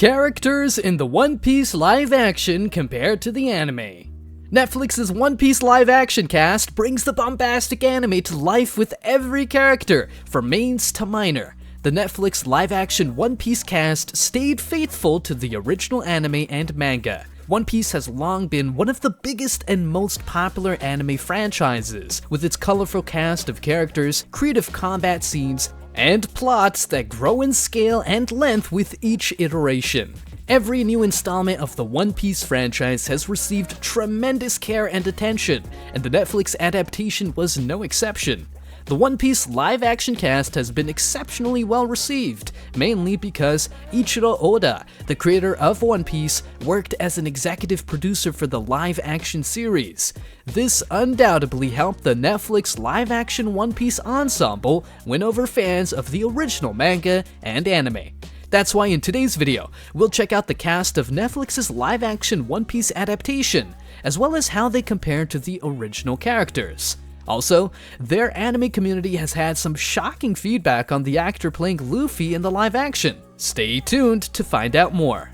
Characters in the One Piece live action compared to the anime. Netflix's One Piece live action cast brings the bombastic anime to life with every character, from mains to minor. The Netflix live action One Piece cast stayed faithful to the original anime and manga. One Piece has long been one of the biggest and most popular anime franchises, with its colorful cast of characters, creative combat scenes, and plots that grow in scale and length with each iteration. Every new installment of the One Piece franchise has received tremendous care and attention, and the Netflix adaptation was no exception. The One Piece live-action cast has been exceptionally well received, mainly because Ichiro Oda, the creator of One Piece, worked as an executive producer for the live-action series. This undoubtedly helped the Netflix live-action One Piece ensemble win over fans of the original manga and anime. That's why in today's video, we'll check out the cast of Netflix's live-action One Piece adaptation, as well as how they compare to the original characters. Also, their anime community has had some shocking feedback on the actor playing Luffy in the live action. Stay tuned to find out more.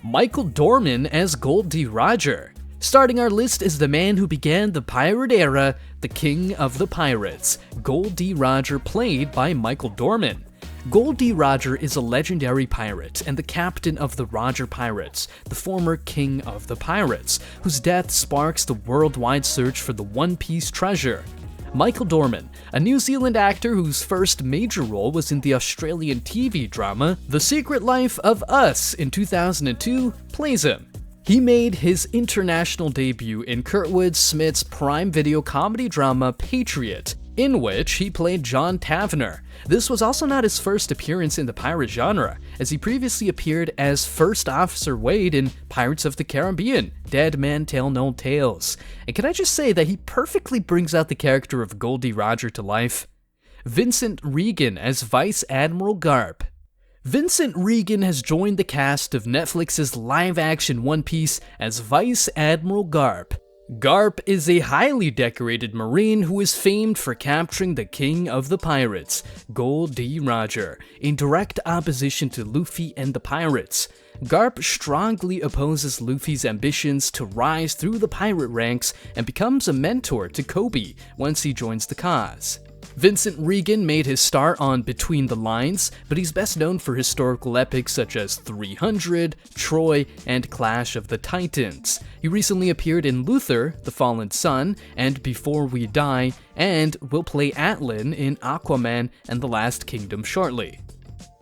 Michael Dorman as Gol D. Roger. Starting our list is the man who began the pirate era, the king of the pirates, Gol D. Roger, played by Michael Dorman. Gol D. Roger is a legendary pirate and the captain of the Roger Pirates, the former king of the pirates, whose death sparks the worldwide search for the One Piece treasure. Michael Dorman, a New Zealand actor whose first major role was in the Australian TV drama The Secret Life of Us in 2002, plays him. He made his international debut in Kurtwood Smith's Prime Video comedy drama Patriot, in which he played John Tavener. This was also not his first appearance in the pirate genre, as he previously appeared as First Officer Wade in Pirates of the Caribbean, Dead Men Tell No Tales. And can I just say that he perfectly brings out the character of Gol D. Roger to life? Vincent Regan as Vice Admiral Garp. Vincent Regan has joined the cast of Netflix's live-action One Piece as Vice Admiral Garp. Garp is a highly decorated Marine who is famed for capturing the king of the pirates, Gol D. Roger, in direct opposition to Luffy and the pirates. Garp strongly opposes Luffy's ambitions to rise through the pirate ranks and becomes a mentor to Kobe once he joins the cause. Vincent Regan made his start on Between the Lines, but he's best known for historical epics such as 300, Troy, and Clash of the Titans. He recently appeared in Luther, The Fallen Sun, and Before We Die, and will play Atlan in Aquaman and The Last Kingdom shortly.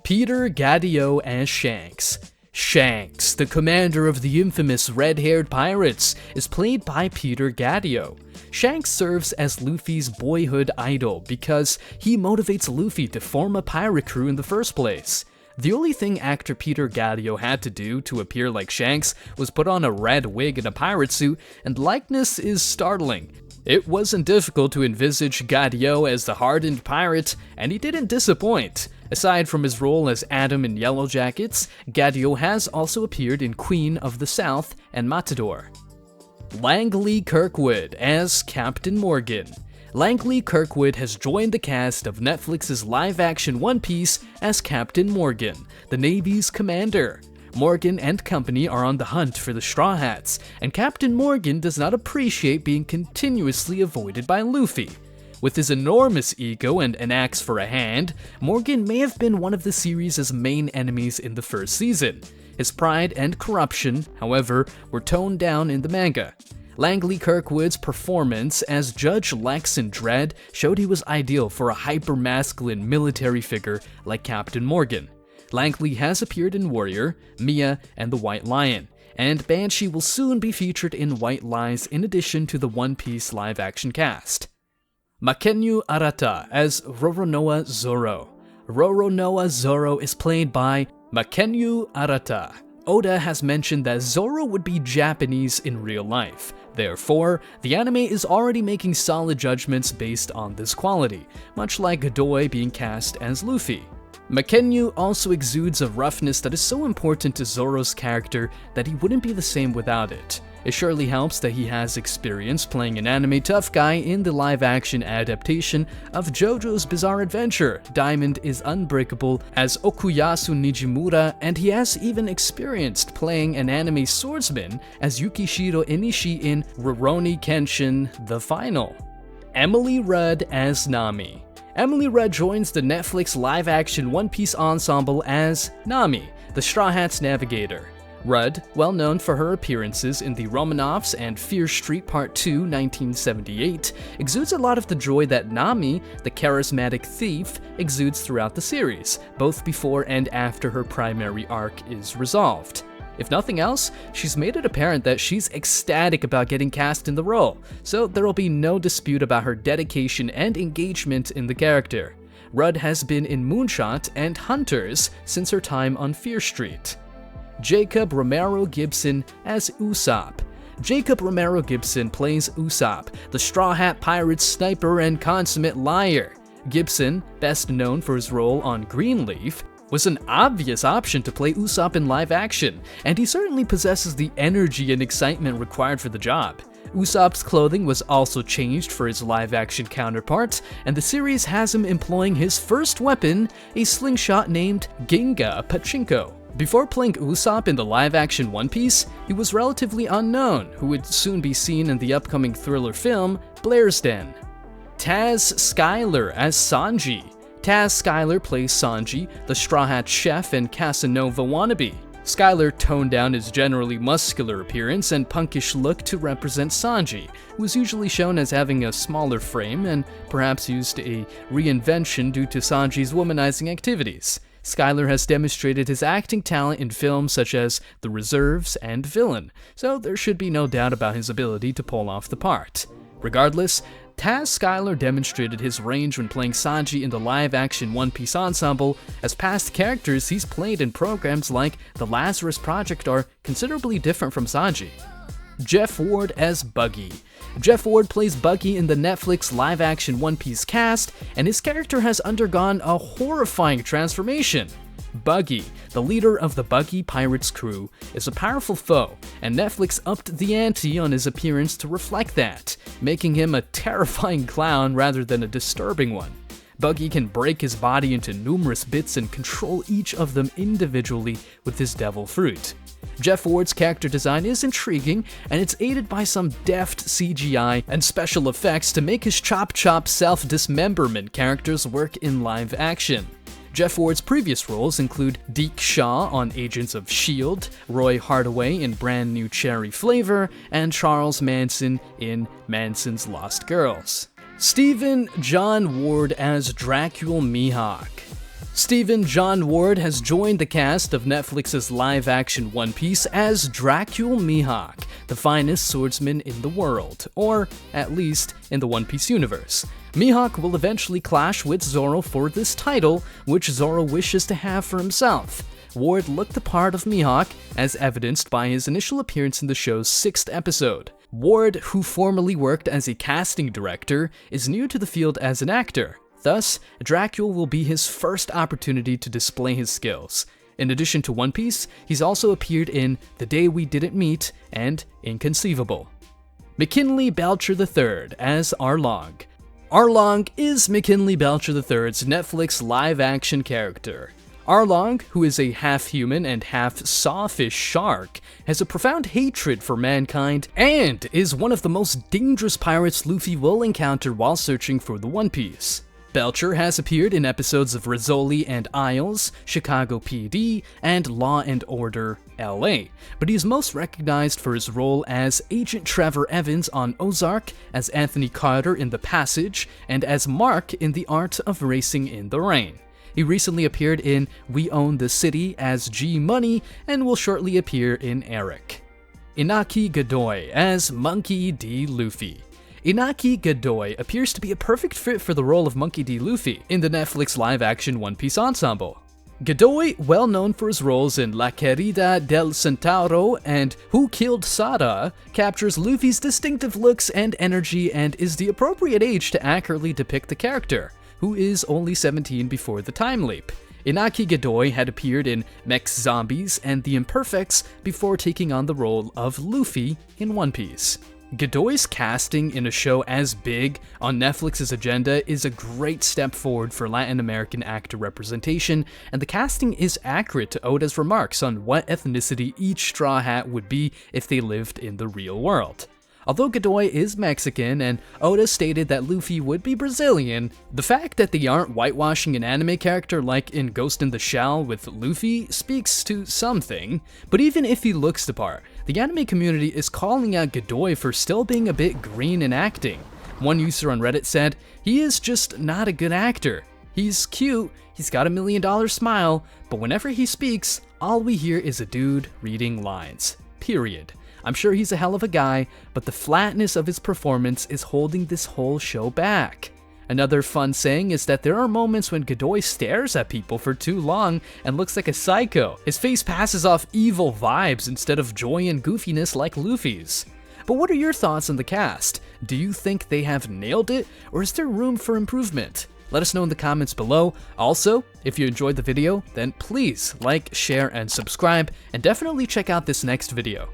Peter Gadio as Shanks. Shanks, the commander of the infamous red-haired pirates, is played by Peter Gadio. Shanks serves as Luffy's boyhood idol because he motivates Luffy to form a pirate crew in the first place. The only thing actor Peter Gadio had to do to appear like Shanks was put on a red wig and a pirate suit, and likeness is startling. It wasn't difficult to envisage Gadio as the hardened pirate, and he didn't disappoint. Aside from his role as Adam in Yellow Jackets, Gadio has also appeared in Queen of the South and Matador. Langley Kirkwood as Captain Morgan. Langley Kirkwood has joined the cast of Netflix's live-action One Piece as Captain Morgan, the Navy's commander. Morgan and company are on the hunt for the Straw Hats, and Captain Morgan does not appreciate being continuously avoided by Luffy. With his enormous ego and an axe for a hand, Morgan may have been one of the series' main enemies in the first season. His pride and corruption, however, were toned down in the manga. Langley Kirkwood's performance as Judge Lex in Dredd showed he was ideal for a hyper-masculine military figure like Captain Morgan. Langley has appeared in Warrior, Mia, and The White Lion, and Banshee will soon be featured in White Lies in addition to the One Piece live-action cast. Mackenyu Arata as Roronoa Zoro. Roronoa Zoro is played by Mackenyu Arata. Oda has mentioned that Zoro would be Japanese in real life. Therefore, the anime is already making solid judgments based on this quality, much like Godoy being cast as Luffy. Mackenyu also exudes a roughness that is so important to Zoro's character that he wouldn't be the same without it. It surely helps that he has experience playing an anime tough guy in the live-action adaptation of JoJo's Bizarre Adventure, Diamond is Unbreakable, as Okuyasu Nijimura, and he has even experienced playing an anime swordsman as Yukishiro Inishi in Rurouni Kenshin The Final. Emily Rudd as Nami. Emily Rudd joins the Netflix live-action One Piece ensemble as Nami, the Straw Hat's navigator. Rudd, well known for her appearances in The Romanovs and Fear Street Part 2, 1978, exudes a lot of the joy that Nami, the charismatic thief, exudes throughout the series, both before and after her primary arc is resolved. If nothing else, she's made it apparent that she's ecstatic about getting cast in the role, so there'll be no dispute about her dedication and engagement in the character. Rudd has been in Moonshot and Hunters since her time on Fear Street. Jacob Romero Gibson as Usopp. Jacob Romero Gibson plays Usopp, the Straw Hat Pirate's sniper and consummate liar. Gibson, best known for his role on Greenleaf, was an obvious option to play Usopp in live action, and he certainly possesses the energy and excitement required for the job. Usopp's clothing was also changed for his live-action counterpart, and the series has him employing his first weapon, a slingshot named Ginga Pachinko. Before playing Usopp in the live-action One Piece, he was relatively unknown, who would soon be seen in the upcoming thriller film Blair's Den. Taz Skylar as Sanji. Taz Skylar plays Sanji, the Straw Hat chef and Casanova wannabe. Skylar toned down his generally muscular appearance and punkish look to represent Sanji, who is usually shown as having a smaller frame and perhaps used a reinvention due to Sanji's womanizing activities. Skylar has demonstrated his acting talent in films such as The Reserves and Villain, so there should be no doubt about his ability to pull off the part. Regardless, Taz Skylar demonstrated his range when playing Sanji in the live-action One Piece ensemble, as past characters he's played in programs like The Lazarus Project are considerably different from Sanji. Jeff Ward as Buggy. Jeff Ward plays Buggy in the Netflix live-action One Piece cast, and his character has undergone a horrifying transformation. Buggy, the leader of the Buggy Pirates crew, is a powerful foe, and Netflix upped the ante on his appearance to reflect that, making him a terrifying clown rather than a disturbing one. Buggy can break his body into numerous bits and control each of them individually with his devil fruit. Jeff Ward's character design is intriguing, and it's aided by some deft CGI and special effects to make his Chop Chop self-dismemberment characters work in live action. Jeff Ward's previous roles include Deke Shaw on Agents of S.H.I.E.L.D., Roy Hardaway in Brand New Cherry Flavor, and Charles Manson in Manson's Lost Girls. Stephen John Ward as Dracula Mihawk. Stephen John Ward has joined the cast of Netflix's live-action One Piece as Dracula Mihawk, the finest swordsman in the world, or at least in the One Piece universe. Mihawk will eventually clash with Zoro for this title, which Zoro wishes to have for himself. Ward looked the part of Mihawk, as evidenced by his initial appearance in the show's 6th episode. Ward, who formerly worked as a casting director, is new to the field as an actor. Thus, Dracula will be his first opportunity to display his skills. In addition to One Piece, he's also appeared in The Day We Didn't Meet and Inconceivable. McKinley Belcher III as Arlong. Arlong is McKinley Belcher III's Netflix live-action character. Arlong, who is a half-human and half-sawfish shark, has a profound hatred for mankind and is one of the most dangerous pirates Luffy will encounter while searching for the One Piece. Belcher has appeared in episodes of Rizzoli and Isles, Chicago PD, and Law and Order LA, but he is most recognized for his role as Agent Trevor Evans on Ozark, as Anthony Carter in The Passage, and as Mark in The Art of Racing in the Rain. He recently appeared in We Own the City as G Money and will shortly appear in Eric. Inaki Godoy as Monkey D. Luffy. Inaki Godoy appears to be a perfect fit for the role of Monkey D. Luffy in the Netflix live-action One Piece ensemble. Godoy, well known for his roles in La Querida del Centauro and Who Killed Sada, captures Luffy's distinctive looks and energy and is the appropriate age to accurately depict the character, who is only 17 before the time leap. Inaki Godoy had appeared in Mech Zombies and The Imperfects before taking on the role of Luffy in One Piece. Godoy's casting in a show as big on Netflix's agenda is a great step forward for Latin American actor representation, and the casting is accurate to Oda's remarks on what ethnicity each Straw Hat would be if they lived in the real world. Although Godoy is Mexican and Oda stated that Luffy would be Brazilian, the fact that they aren't whitewashing an anime character like in Ghost in the Shell with Luffy speaks to something. But even if he looks the part, the anime community is calling out Godoy for still being a bit green in acting. One user on Reddit said, "He is just not a good actor. He's cute, he's got $1 million smile, but whenever he speaks, all we hear is a dude reading lines. Period. I'm sure he's a hell of a guy, but the flatness of his performance is holding this whole show back." Another fun saying is that there are moments when Godoy stares at people for too long and looks like a psycho. His face passes off evil vibes instead of joy and goofiness like Luffy's. But what are your thoughts on the cast? Do you think they have nailed it, or is there room for improvement? Let us know in the comments below. Also, if you enjoyed the video, then please like, share, and subscribe, and definitely check out this next video.